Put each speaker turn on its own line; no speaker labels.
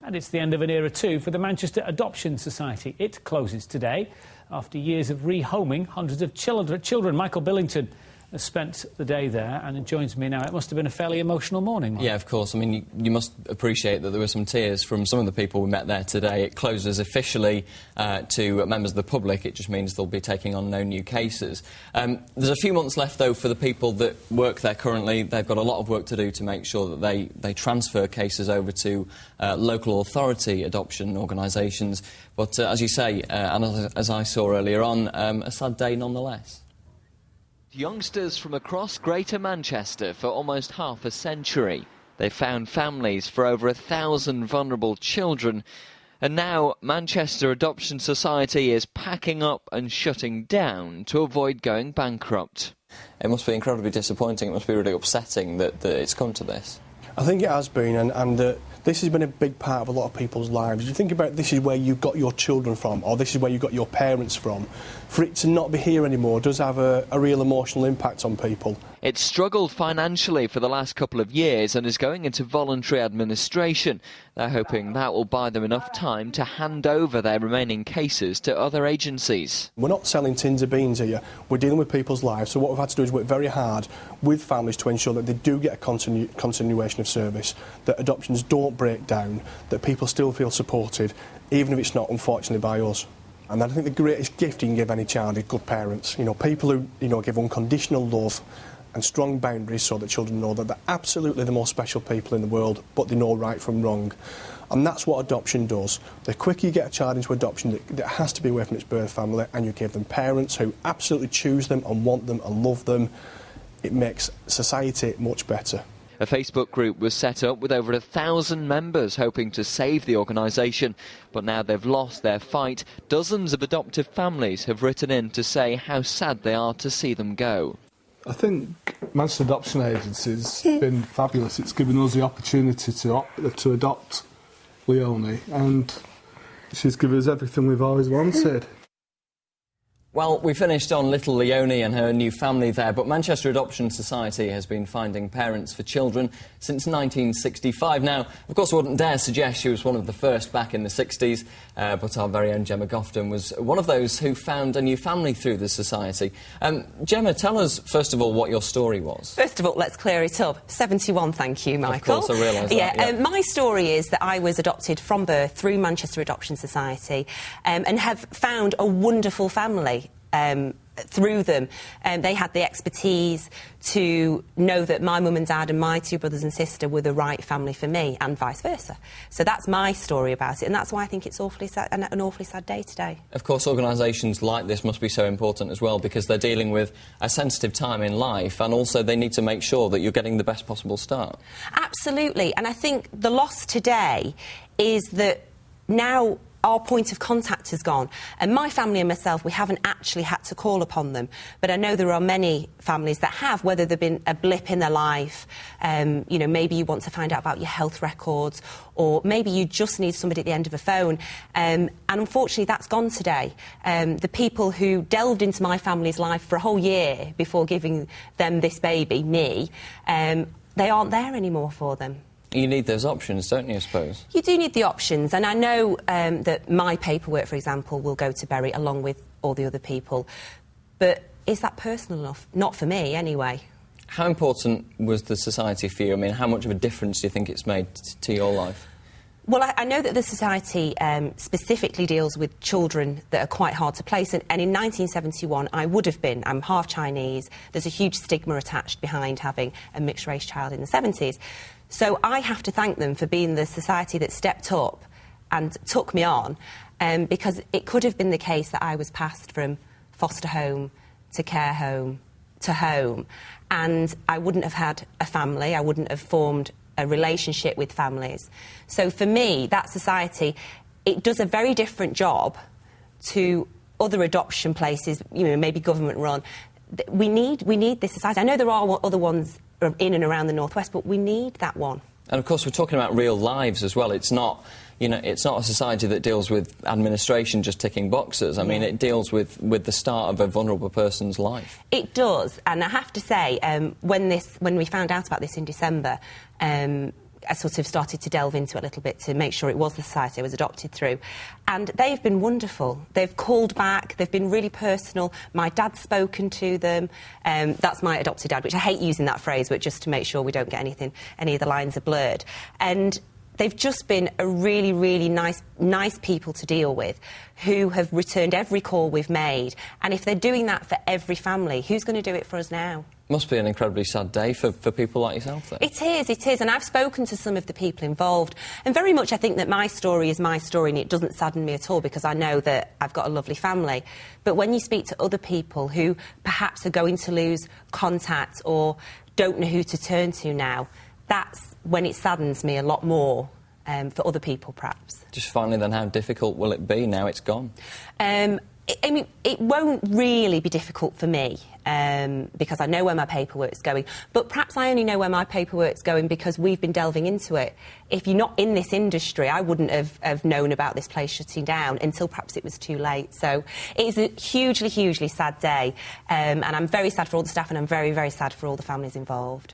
And it's the end of an era too for the Manchester Adoption Society. It closes today after years of rehoming hundreds of children. Michael Billington has spent the day there and joins me now. It must have been a fairly emotional morning, Mark.
Yeah, of course. I mean, you must appreciate that there were some tears from some of the people we met there today. It closes officially to members of the public. It just means they'll be taking on no new cases. There's a few months left, though, for the people that work there currently. They've got a lot of work to do to make sure that they transfer cases over to local authority adoption organisations. But as you say, and as I saw earlier on, a sad day nonetheless.
Youngsters from across Greater Manchester for almost half a century. They found families for over 1,000 vulnerable children. And now Manchester Adoption Society is packing up and shutting down to avoid going bankrupt.
It must be incredibly disappointing. It must be really upsetting that it's come to this.
I think it has been, and this has been a big part of a lot of people's lives. You think about this is where you got your children from, or this is where you got your parents from. For it to not be here anymore does have a real emotional impact on people.
It's struggled financially for the last couple of years and is going into voluntary administration. They're hoping that will buy them enough time to hand over their remaining cases to other agencies.
We're not selling tins of beans here. We're dealing with people's lives, so what we've had to do is work very hard with families to ensure that they do get a continuation of service, that adoptions don't break down, that people still feel supported, even if it's not, unfortunately, by us. And I think the greatest gift you can give any child is good parents. You know, people who, give unconditional love and strong boundaries so that children know that they're absolutely the most special people in the world, but they know right from wrong. And that's what adoption does. The quicker you get a child into adoption that has to be away from its birth family, and you give them parents who absolutely choose them and want them and love them, it makes society much better.
A Facebook group was set up with over 1,000 members hoping to save the organisation, but now they've lost their fight. Dozens of adoptive families have written in to say how sad they are to see them go.
I think Manchester Adoption Agency's been fabulous. It's given us the opportunity to adopt Leonie, and she's given us everything we've always wanted.
Well, we finished on little Leonie and her new family there, but Manchester Adoption Society has been finding parents for children since 1965. Now, of course, I wouldn't dare suggest she was one of the first back in the 60s, but our very own Jemma Gofton was one of those who found a new family through the society. Jemma, tell us, first of all, what your story was.
First of all, let's clear it up. 71, thank you, Michael.
Of course, I realise that.
Yeah. My story is that I was adopted from birth through Manchester Adoption Society and have found a wonderful family. Through them. They had the expertise to know that my mum and dad and my two brothers and sister were the right family for me, and vice versa. So that's my story about it, and that's why I think it's awfully sad, an awfully sad day today.
Of course, organisations like this must be so important as well, because they're dealing with a sensitive time in life, and also they need to make sure that you're getting the best possible start.
Absolutely, and I think the loss today is that now our point of contact has gone. And my family and myself, we haven't actually had to call upon them. But I know there are many families that have, whether there's been a blip in their life, maybe you want to find out about your health records, or maybe you just need somebody at the end of a phone. And unfortunately, that's gone today. The people who delved into my family's life for a whole year before giving them this baby, me, they aren't there anymore for them.
You need those options, don't you, I suppose? You
do need the options, and I know that my paperwork, for example, will go to Berry along with all the other people. But is that personal enough? Not for me, anyway.
How important was the society for you? I mean, how much of a difference do you think it's made to your life?
Well, I know that the society specifically deals with children that are quite hard to place, and in 1971 I would have been. I'm half Chinese. There's a huge stigma attached behind having a mixed-race child in the 70s. So I have to thank them for being the society that stepped up and took me on, because it could have been the case that I was passed from foster home to care home to home, and I wouldn't have had a family, I wouldn't have formed a relationship with families. So for me, that society, it does a very different job to other adoption places, maybe government run. We need this society. I know there are other ones in and around the northwest, but we need that one.
And of course, we're talking about real lives as well. It's not, it's not a society that deals with administration just ticking boxes. I mean, it deals with the start of a vulnerable person's life.
It does, and I have to say, when we found out about this in December, I sort of started to delve into it a little bit to make sure it was the society I was adopted through. And they've been wonderful. They've called back, they've been really personal. My dad's spoken to them. That's my adopted dad, which I hate using that phrase, but just to make sure we don't get any of the lines are blurred. And they've just been a really, really nice people to deal with, who have returned every call we've made. And if they're doing that for every family, who's going to do it for us now?
Must be an incredibly sad day for people like yourself, then.
It is, and I've spoken to some of the people involved, and very much I think that my story is my story, and it doesn't sadden me at all, because I know that I've got a lovely family. But when you speak to other people who perhaps are going to lose contact or don't know who to turn to now, that's when it saddens me a lot more. For other people, perhaps.
Just finally, then, how difficult will it be now it's gone?
I mean, it won't really be difficult for me, because I know where my paperwork's going. But perhaps I only know where my paperwork's going because we've been delving into it. If you're not in this industry, I wouldn't have known about this place shutting down until perhaps it was too late. So it is a hugely, hugely sad day. And I'm very sad for all the staff, and I'm very, very sad for all the families involved.